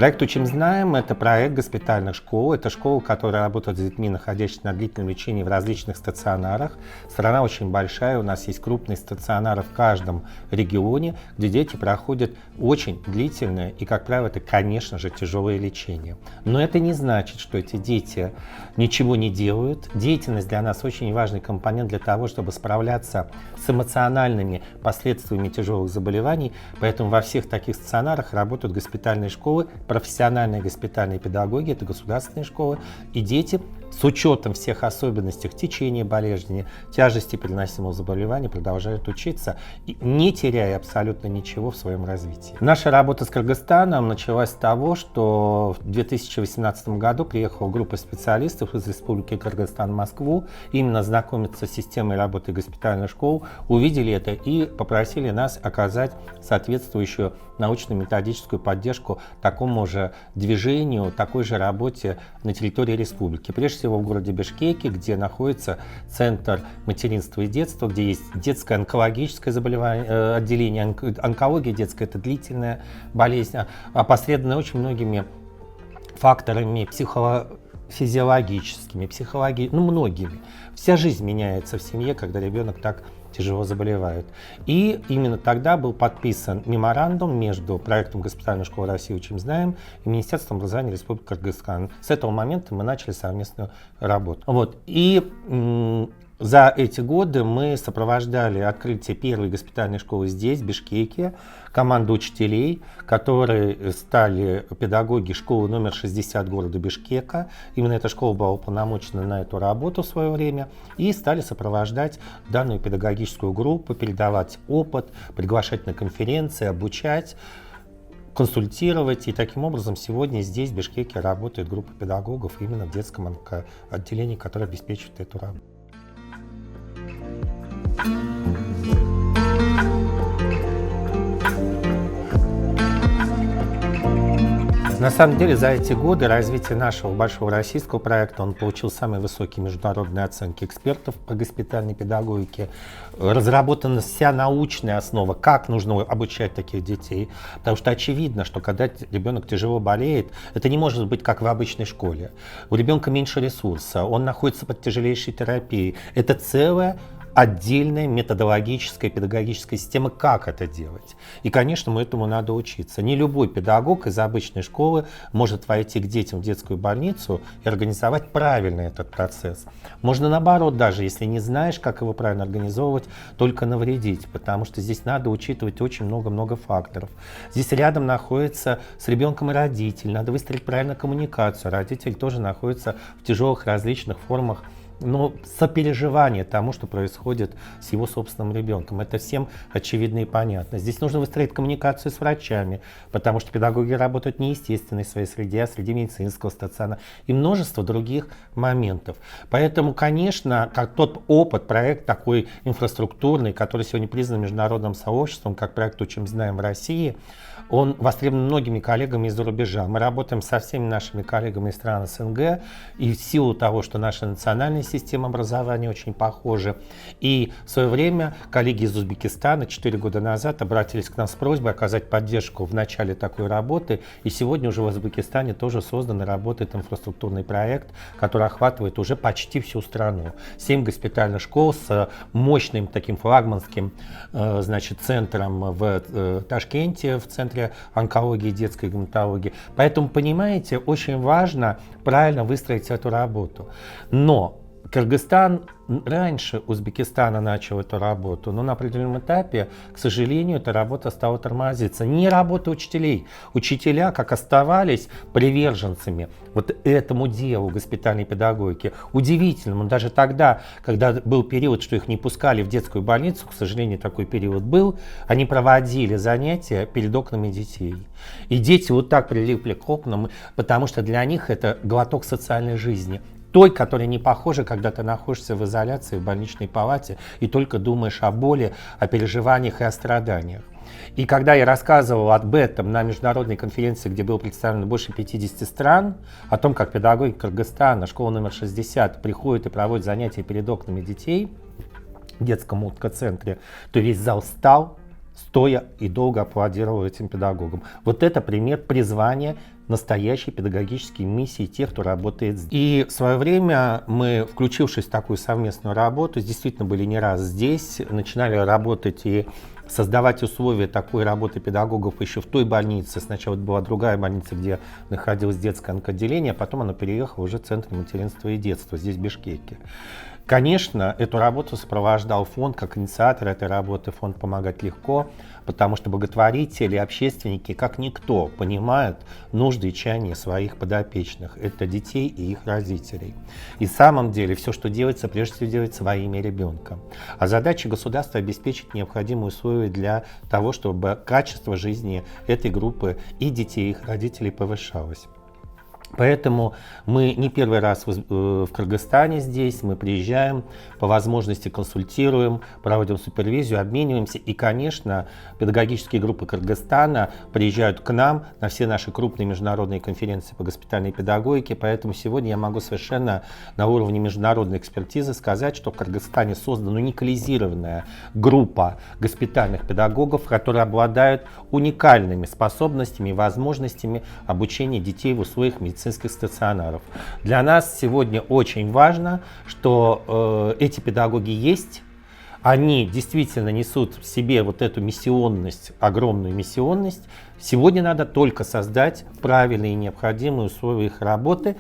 Проект «Учим, знаем» — это проект госпитальных школ. Это школы, которые работают с детьми, находящимися на длительном лечении в различных стационарах. Страна очень большая, у нас есть крупные стационары в каждом регионе, где дети проходят очень длительное и, как правило, это, конечно же, тяжелое лечение. Но это не значит, что эти дети ничего не делают. Деятельность для нас очень важный компонент для того, чтобы справляться с эмоциональными последствиями тяжелых заболеваний. Поэтому во всех таких стационарах работают госпитальные школы, профессиональные госпитальные педагоги, это государственные школы, и дети с учетом всех особенностей течения болезни, тяжести переносимого заболевания продолжают учиться, не теряя абсолютно ничего в своем развитии. Наша работа с Кыргызстаном началась с того, что в 2018 году приехала группа специалистов из Республики Кыргызстан в Москву именно знакомиться с системой работы госпитальных школ, увидели это и попросили нас оказать соответствующую научно-методическую поддержку такому же движению, такой же работе на территории республики. Прежде всего в городе Бишкеке, где находится Центр материнства и детства, где есть детское онкологическое отделение. Онкология детская – это длительная болезнь, опосредованная очень многими факторами физиологическими, многими. Вся жизнь меняется в семье, когда ребенок так тяжело заболевают. И именно тогда был подписан меморандум между проектом госпитальной школы России «Учим, знаем» и Министерством образования Республики Кыргызстан. С этого момента мы начали совместную работу. За эти годы мы сопровождали открытие первой госпитальной школы здесь, в Бишкеке, команду учителей, которые стали педагоги школы номер 60 города Бишкека. Именно эта школа была уполномочена на эту работу в свое время, и стали сопровождать данную педагогическую группу, передавать опыт, приглашать на конференции, обучать, консультировать. И таким образом сегодня здесь, в Бишкеке, работает группа педагогов именно в детском отделении, которое обеспечивает эту работу. На самом деле за эти годы развития нашего большого российского проекта он получил самые высокие международные оценки экспертов по госпитальной педагогике. Разработана вся научная основа, как нужно обучать таких детей. Потому что очевидно, что когда ребенок тяжело болеет, это не может быть как в обычной школе. У ребенка меньше ресурса, он находится под тяжелейшей терапией. Это целая отдельная методологическая, педагогическая система, как это делать. И, конечно, этому надо учиться. Не любой педагог из обычной школы может войти к детям в детскую больницу и организовать правильно этот процесс. Можно наоборот, даже если не знаешь, как его правильно организовывать, только навредить, потому что здесь надо учитывать очень много-много факторов. Здесь рядом находится с ребенком и родитель, надо выстроить правильно коммуникацию. Родитель тоже находится в тяжелых различных формах, сопереживание тому, что происходит с его собственным ребенком. Это всем очевидно и понятно. Здесь нужно выстроить коммуникацию с врачами, потому что педагоги работают не естественной в своей среде, а среди медицинского стационара и множество других моментов. Поэтому, конечно, как тот опыт, проект такой инфраструктурный, который сегодня признан международным сообществом, как проект «Учим, знаем» в России, он востребован многими коллегами из-за рубежа. Мы работаем со всеми нашими коллегами из стран СНГ, и в силу того, что наша национальная система образования очень похожа. И в свое время коллеги из Узбекистана 4 года назад обратились к нам с просьбой оказать поддержку в начале такой работы. И сегодня уже в Узбекистане тоже создан и работает инфраструктурный проект, который охватывает уже почти всю страну. 7 госпитальных школ с мощным таким флагманским центром в Ташкенте, в центре онкологии, детской гематологии. Поэтому, понимаете, очень важно правильно выстроить эту работу. Но Кыргызстан раньше Узбекистана начал эту работу, но на определенном этапе, к сожалению, эта работа стала тормозиться. Не работа учителей. Учителя как оставались приверженцами этому делу госпитальной педагогики. Удивительному. Даже тогда, когда был период, что их не пускали в детскую больницу, к сожалению, такой период был, они проводили занятия перед окнами детей. И дети так прилипли к окнам, потому что для них это глоток социальной жизни. Той, которая не похожа, когда ты находишься в изоляции, в больничной палате и только думаешь о боли, о переживаниях и о страданиях. И когда я рассказывал об этом на международной конференции, где было представлено больше 50 стран, о том, как педагоги Кыргызстана, школа номер 60, приходят и проводят занятия перед окнами детей в детском онкоцентре, то весь зал встал, стоя и долго аплодировал этим педагогам. Это пример призвания настоящей педагогической миссии тех, кто работает здесь. И в свое время мы, включившись в такую совместную работу, действительно были не раз здесь, начинали работать и создавать условия такой работы педагогов еще в той больнице. Сначала это была другая больница, где находилось детское онкоотделение, а потом оно переехало уже в Центр материнства и детства, здесь, в Бишкеке. Конечно, эту работу сопровождал фонд, как инициатор этой работы, фонд «Помогать легко», потому что благотворители, общественники, как никто, понимают нужды и чаяния своих подопечных. Это детей и их родителей. И в самом деле все, что делается, прежде всего делается во имя ребенка. А задача государства — обеспечить необходимые условия для того, чтобы качество жизни этой группы и детей, и их родителей повышалось. Поэтому мы не первый раз в Кыргызстане здесь, мы приезжаем, по возможности консультируем, проводим супервизию, обмениваемся. И, конечно, педагогические группы Кыргызстана приезжают к нам на все наши крупные международные конференции по госпитальной педагогике. Поэтому сегодня я могу совершенно на уровне международной экспертизы сказать, что в Кыргызстане создана уникализированная группа госпитальных педагогов, которые обладают уникальными способностями и возможностями обучения детей в условиях медицинских стационаров. Для нас сегодня очень важно, что эти педагоги есть, они действительно несут в себе вот эту миссионность, огромную миссионность. Сегодня надо только создать правильные и необходимые условия их работы,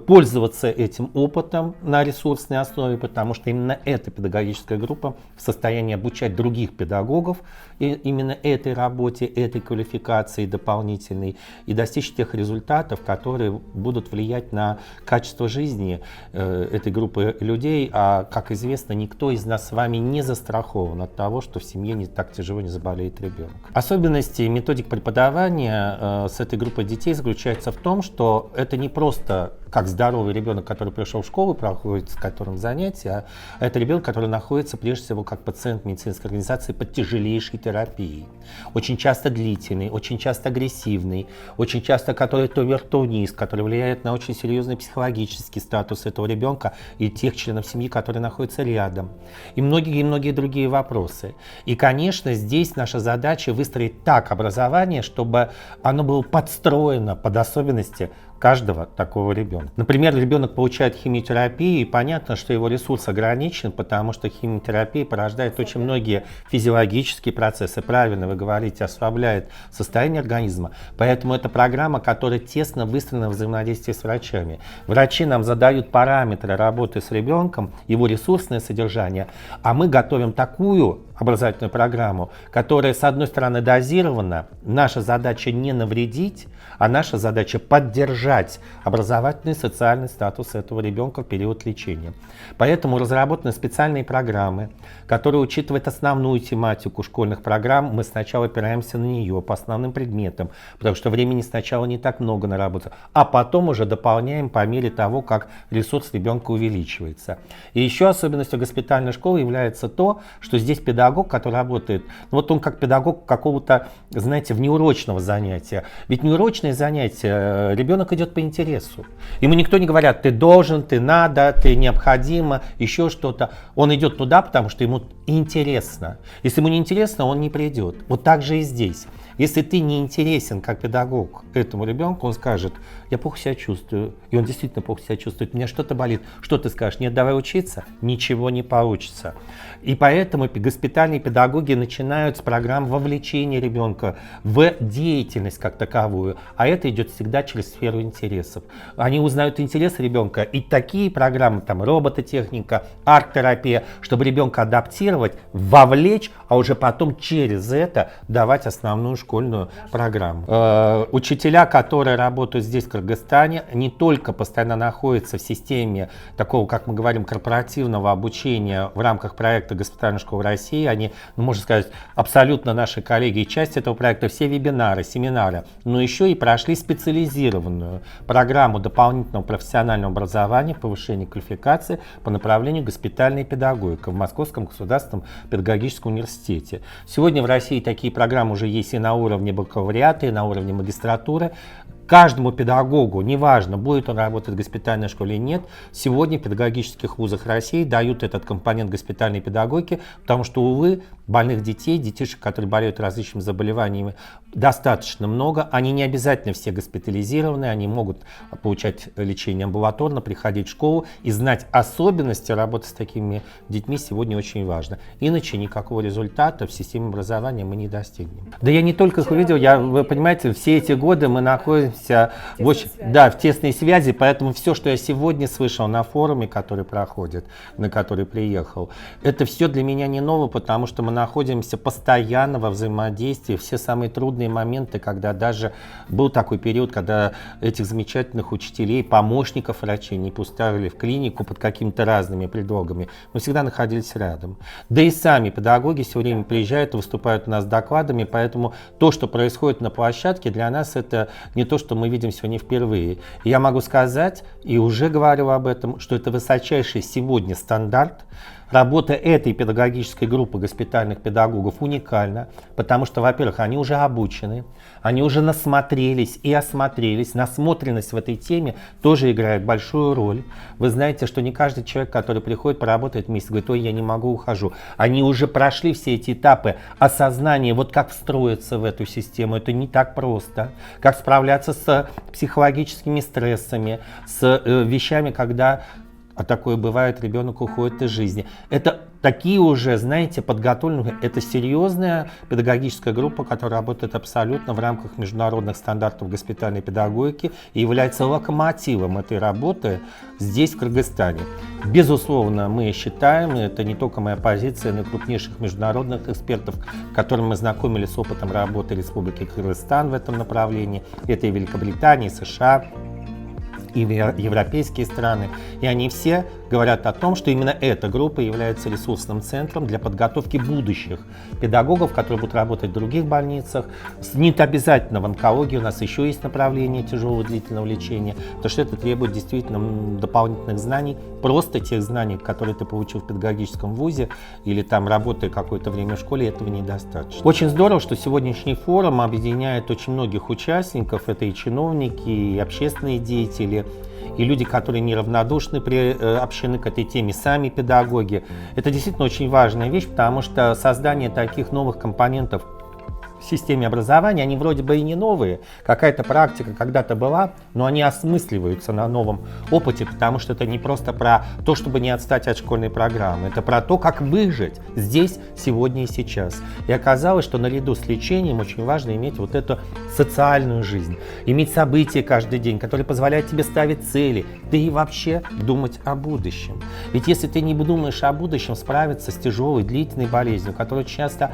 пользоваться этим опытом на ресурсной основе, потому что именно эта педагогическая группа в состоянии обучать других педагогов и именно этой работе, этой квалификации дополнительной и достичь тех результатов, которые будут влиять на качество жизни этой группы людей. А, как известно, никто из нас с вами не застрахован от того, что в семье не так тяжело не заболеет ребенок. Особенности методик преподавания с этой группой детей заключается в том, что это не просто как здоровый ребенок, который пришел в школу, проходит с которым занятия, а это ребенок, который находится прежде всего как пациент медицинской организации под тяжелейшей терапией. Очень часто длительный, очень часто агрессивный, очень часто который то вверх, то вниз, который влияет на очень серьезный психологический статус этого ребенка и тех членов семьи, которые находятся рядом. И многие другие вопросы. И, конечно, здесь наша задача выстроить так образование, чтобы оно было подстроено под особенности каждого такого ребенка. Например, ребенок получает химиотерапию, и понятно, что его ресурс ограничен, потому что химиотерапия порождает очень многие физиологические процессы. Правильно вы говорите, ослабляет состояние организма. Поэтому это программа, которая тесно выстроена в взаимодействии с врачами. Врачи нам задают параметры работы с ребенком, его ресурсное содержание, а мы готовим такую образовательную программу, которая, с одной стороны, дозирована. Наша задача не навредить, а наша задача поддержать образовательный и социальный статус этого ребенка в период лечения. Поэтому разработаны специальные программы, которые учитывают основную тематику школьных программ. Мы сначала опираемся на нее по основным предметам, потому что времени сначала не так много на работу, а потом уже дополняем по мере того, как ресурс ребенка увеличивается. И еще особенностью госпитальной школы является то, что здесь педагог, который работает, вот он как педагог какого-то, знаете, внеурочного занятия. Ведь неурочное занятие, ребенок идет по интересу. Ему никто не говорит, ты должен, ты надо, ты необходимо, еще что-то. Он идет туда, потому что ему интересно. Если ему не интересно, он не придет. Вот так же и здесь. Если ты не интересен как педагог этому ребенку, он скажет, я плохо себя чувствую. И он действительно плохо себя чувствует, у меня что-то болит. Что ты скажешь? Нет, давай учиться? Ничего не получится. И поэтому госпитальные педагоги начинают с программ вовлечения ребенка в деятельность как таковую. А это идет всегда через сферу интересов. Они узнают интересы ребенка. И такие программы, там робототехника, арт-терапия, чтобы ребенка адаптировать, вовлечь, а уже потом через это давать основную школьную программу. Учителя, которые работают здесь, в Кыргызстане, не только постоянно находятся в системе такого, как мы говорим, корпоративного обучения в рамках проекта «Госпитальная школа России», они, можно сказать, абсолютно наши коллеги и часть этого проекта, все вебинары, семинары, но еще и прошли специализированную программу дополнительного профессионального образования, повышения квалификации по направлению госпитальная педагогика в Московском государственном педагогическом университете. Сегодня в России такие программы уже есть и на уровне бакалавриата, и на уровне магистратуры. каждому педагогу, неважно, будет он работать в госпитальной школе или нет, сегодня в педагогических вузах России дают этот компонент госпитальной педагогики, потому что, увы, больных детей, детишек, которые болеют различными заболеваниями, достаточно много. Они не обязательно все госпитализированы, они могут получать лечение амбулаторно, приходить в школу, и знать особенности работы с такими детьми сегодня очень важно. Иначе никакого результата в системе образования мы не достигнем. Да я не только их увидел, вы понимаете, все эти годы мы находимся в тесной связи, поэтому все, что я сегодня слышал на форуме, который проходит, на который приехал, это все для меня не ново, потому что мы находимся постоянно во взаимодействии, все самые трудные моменты, когда даже был такой период, когда этих замечательных учителей, помощников врачей не пускали в клинику под какими-то разными предлогами, мы всегда находились рядом. Да и сами педагоги все время приезжают и выступают у нас с докладами, поэтому то, что происходит на площадке, для нас это не то, что мы видим сегодня впервые. И я могу сказать, и уже говорил об этом, что это высочайший сегодня стандарт. Работа этой педагогической группы госпитальных педагогов уникальна, потому что, во-первых, они уже обучены, они уже насмотрелись и осмотрелись. Насмотренность в этой теме тоже играет большую роль. Вы знаете, что не каждый человек, который приходит, поработает месяц, говорит: ой, я не могу, ухожу. Они уже прошли все эти этапы осознания, вот как встроиться в эту систему. Это не так просто. Как справляться с психологическими стрессами, с вещами, когда... А такое бывает, ребенок уходит из жизни. Это такие уже, знаете, подготовленные, это серьезная педагогическая группа, которая работает абсолютно в рамках международных стандартов госпитальной педагогики и является локомотивом этой работы здесь, в Кыргызстане. Безусловно, мы считаем, и это не только моя позиция, но и крупнейших международных экспертов, с которыми мы знакомились с опытом работы Республики Кыргызстан в этом направлении. Это и Великобритания, и США, и европейские страны, и они все говорят о том, что именно эта группа является ресурсным центром для подготовки будущих педагогов, которые будут работать в других больницах. Не обязательно в онкологии, у нас еще есть направление тяжелого длительного лечения, потому что это требует действительно дополнительных знаний, просто тех знаний, которые ты получил в педагогическом вузе или там работая какое-то время в школе, этого недостаточно. Очень здорово, что сегодняшний форум объединяет очень многих участников, это и чиновники, и общественные деятели, и люди, которые неравнодушны общены к этой теме, сами педагоги. Это действительно очень важная вещь, потому что создание таких новых компонентов в системе образования, они вроде бы и не новые, какая-то практика когда-то была, но они осмысливаются на новом опыте, потому что это не просто про то, чтобы не отстать от школьной программы, это про то, как выжить здесь, сегодня и сейчас. И оказалось, что наряду с лечением очень важно иметь вот эту социальную жизнь, иметь события каждый день, которые позволяют тебе ставить цели, да и вообще думать о будущем. Ведь если ты не думаешь о будущем, справиться с тяжелой, длительной болезнью, которая часто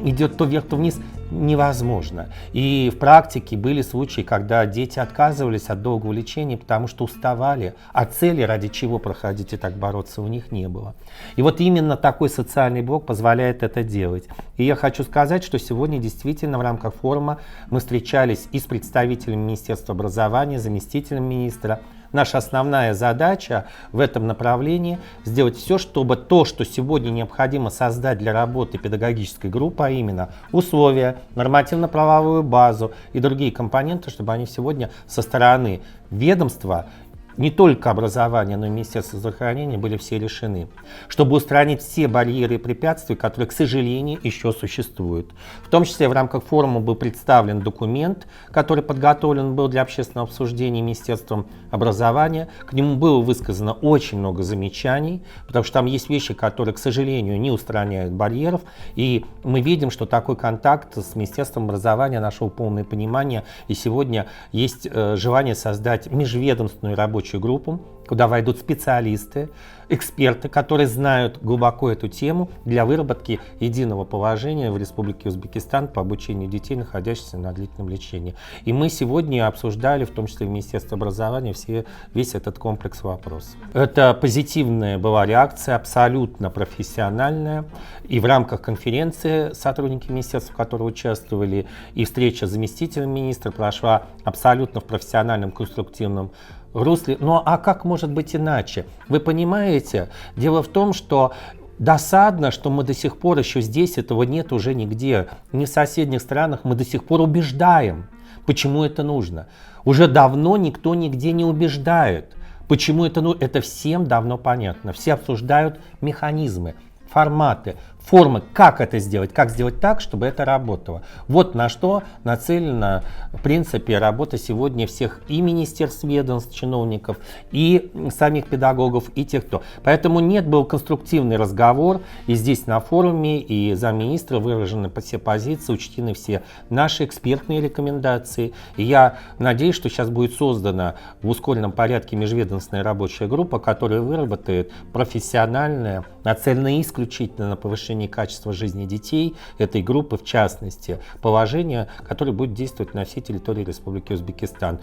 идет то вверх, то вниз, невозможно. И в практике были случаи, когда дети отказывались от долгого лечения, потому что уставали, а цели, ради чего проходить и так бороться, у них не было. И вот именно такой социальный блок позволяет это делать. И я хочу сказать, что сегодня действительно в рамках форума мы встречались и с представителями Министерства образования, заместителем министра. Наша основная задача в этом направлении – сделать все, чтобы то, что сегодня необходимо создать для работы педагогической группы, а именно условия, нормативно-правовую базу и другие компоненты, чтобы они сегодня со стороны ведомства, не только образования, но и Министерства здравоохранения, были все решены, чтобы устранить все барьеры и препятствия, которые, к сожалению, еще существуют. В том числе в рамках форума был представлен документ, который подготовлен был для общественного обсуждения Министерством образования. К нему было высказано очень много замечаний, потому что там есть вещи, которые, к сожалению, не устраняют барьеров. И мы видим, что такой контакт с Министерством образования нашел полное понимание. И сегодня есть желание создать межведомственную рабочую группу, куда войдут специалисты, эксперты, которые знают глубоко эту тему для выработки единого положения в Республике Узбекистан по обучению детей, находящихся на длительном лечении. И мы сегодня обсуждали, в том числе в Министерстве образования, весь этот комплекс вопросов. Это позитивная была реакция, абсолютно профессиональная. И в рамках конференции сотрудники министерства, которые участвовали, и встреча с заместителем министра прошла абсолютно в профессиональном, конструктивном русле. Ну а как может быть иначе? Вы понимаете, дело в том, что досадно, что мы до сих пор еще здесь этого нет уже нигде. Ни в соседних странах мы до сих пор убеждаем, почему это нужно. Уже давно никто нигде не убеждает. Почему это? Ну, это всем давно понятно. Все обсуждают механизмы, форматы, формы, как это сделать, как сделать так, чтобы это работало. Вот на что нацелена, в принципе, работа сегодня всех и министерств, ведомств, чиновников, и самих педагогов, и тех, кто. Поэтому был конструктивный разговор, и здесь на форуме, и замминистра выражены все позиции, учтены все наши экспертные рекомендации. И я надеюсь, что сейчас будет создана в ускоренном порядке межведомственная рабочая группа, которая выработает профессиональное, нацеленное исключительно на повышение качества жизни детей этой группы, в частности, положение, которое будет действовать на всей территории Республики Узбекистан.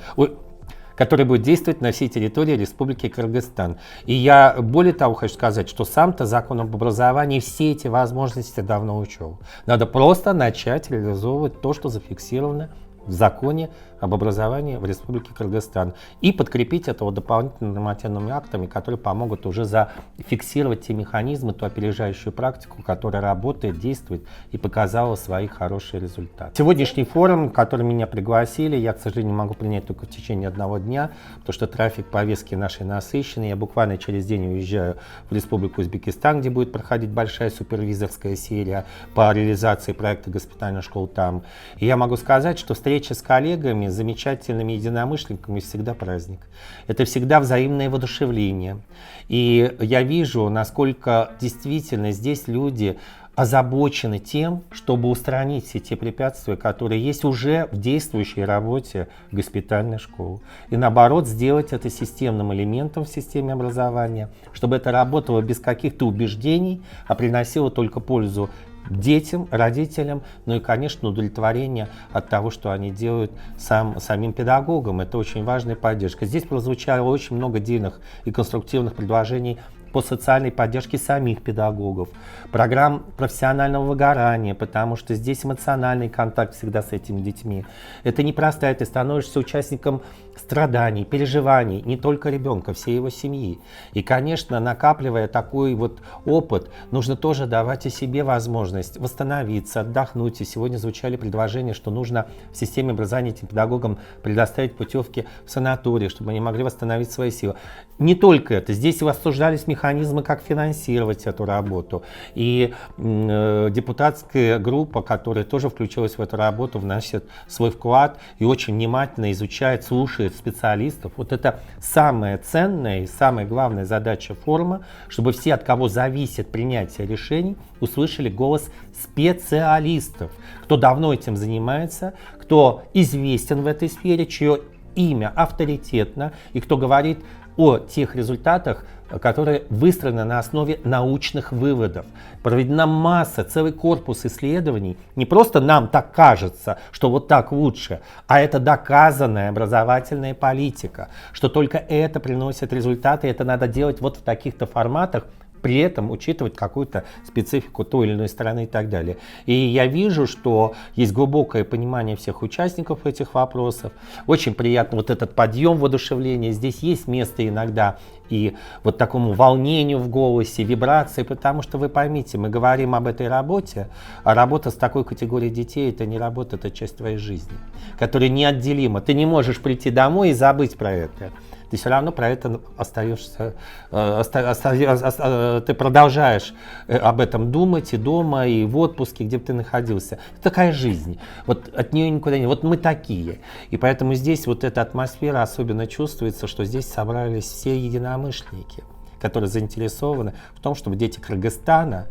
Который будет действовать на всей территории Республики Кыргызстан. И я более того хочу сказать, что сам-то закон об образовании все эти возможности давно учел. Надо просто начать реализовывать то, что зафиксировано в законе об образовании в Республике Кыргызстан. И подкрепить это дополнительными нормативными актами, которые помогут уже зафиксировать те механизмы, ту опережающую практику, которая работает, действует и показала свои хорошие результаты. Сегодняшний форум, в который меня пригласили, я, к сожалению, могу принять только в течение одного дня, потому что трафик повестки нашей насыщенный. Я буквально через день уезжаю в Республику Узбекистан, где будет проходить большая супервизорская серия по реализации проекта госпитальных школ там. И я могу сказать, что встреча с коллегами, замечательными единомышленниками всегда праздник. Это всегда взаимное воодушевление. И я вижу, насколько действительно здесь люди озабочены тем, чтобы устранить все те препятствия, которые есть уже в действующей работе госпитальной школы. И наоборот, сделать это системным элементом в системе образования, чтобы это работало без каких-то убеждений, а приносило только пользу детям, родителям, ну и, конечно, удовлетворение от того, что они делают самим педагогам. Это очень важная поддержка. Здесь прозвучало очень много дельных и конструктивных предложений по социальной поддержке самих педагогов, программ профессионального выгорания, потому что здесь эмоциональный контакт всегда с этими детьми. Это непросто, ты становишься участником страданий, переживаний не только ребенка, всей его семьи. И, конечно, накапливая такой вот опыт, нужно тоже давать и себе возможность восстановиться, отдохнуть. И сегодня звучали предложения, что нужно в системе образования этим педагогам предоставить путевки в санатории, чтобы они могли восстановить свои силы. Не только это. Здесь обсуждались механизмы, как финансировать эту работу. И депутатская группа, которая тоже включилась в эту работу, вносит свой вклад и очень внимательно изучает, слушает специалистов. Вот это самая ценная и самая главная задача форума, чтобы все, от кого зависит принятие решений, услышали голос специалистов, кто давно этим занимается, кто известен в этой сфере, чье имя авторитетно и кто говорит о тех результатах, которые выстроены на основе научных выводов. Проведена масса, целый корпус исследований. Не просто нам так кажется, что вот так лучше, а это доказанная образовательная политика, что только это приносит результаты, и это надо делать вот в таких-то форматах, при этом учитывать какую-то специфику той или иной страны и так далее. И я вижу, что есть глубокое понимание всех участников этих вопросов. Очень приятно вот этот подъем воодушевления. Здесь есть место иногда и вот такому волнению в голосе, вибрации, потому что вы поймите, мы говорим об этой работе, а работа с такой категорией детей — это не работа, это часть твоей жизни, которая неотделима. Ты не можешь прийти домой и забыть про это. Ты все равно про это остаешься, ты продолжаешь об этом думать и дома, и в отпуске, где бы ты находился. Это такая жизнь, вот от нее никуда не... Вот мы такие. И поэтому здесь вот эта атмосфера особенно чувствуется, что здесь собрались все единомышленники, которые заинтересованы в том, чтобы дети Кыргызстана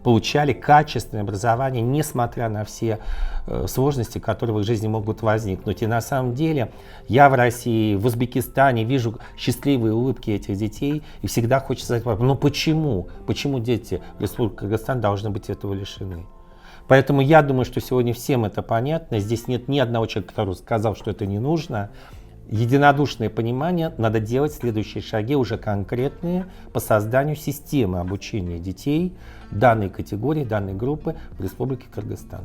получали качественное образование, несмотря на все сложности, которые в их жизни могут возникнуть. И на самом деле я в России, в Узбекистане вижу счастливые улыбки этих детей, и всегда хочется задать вопрос, ну почему? Почему дети в Республике Кыргызстан должны быть этого лишены? Поэтому я думаю, что сегодня всем это понятно. Здесь нет ни одного человека, который сказал, что это не нужно. Единодушное понимание, надо делать следующие шаги, уже конкретные, по созданию системы обучения детей данной категории, данной группы в Республике Кыргызстан.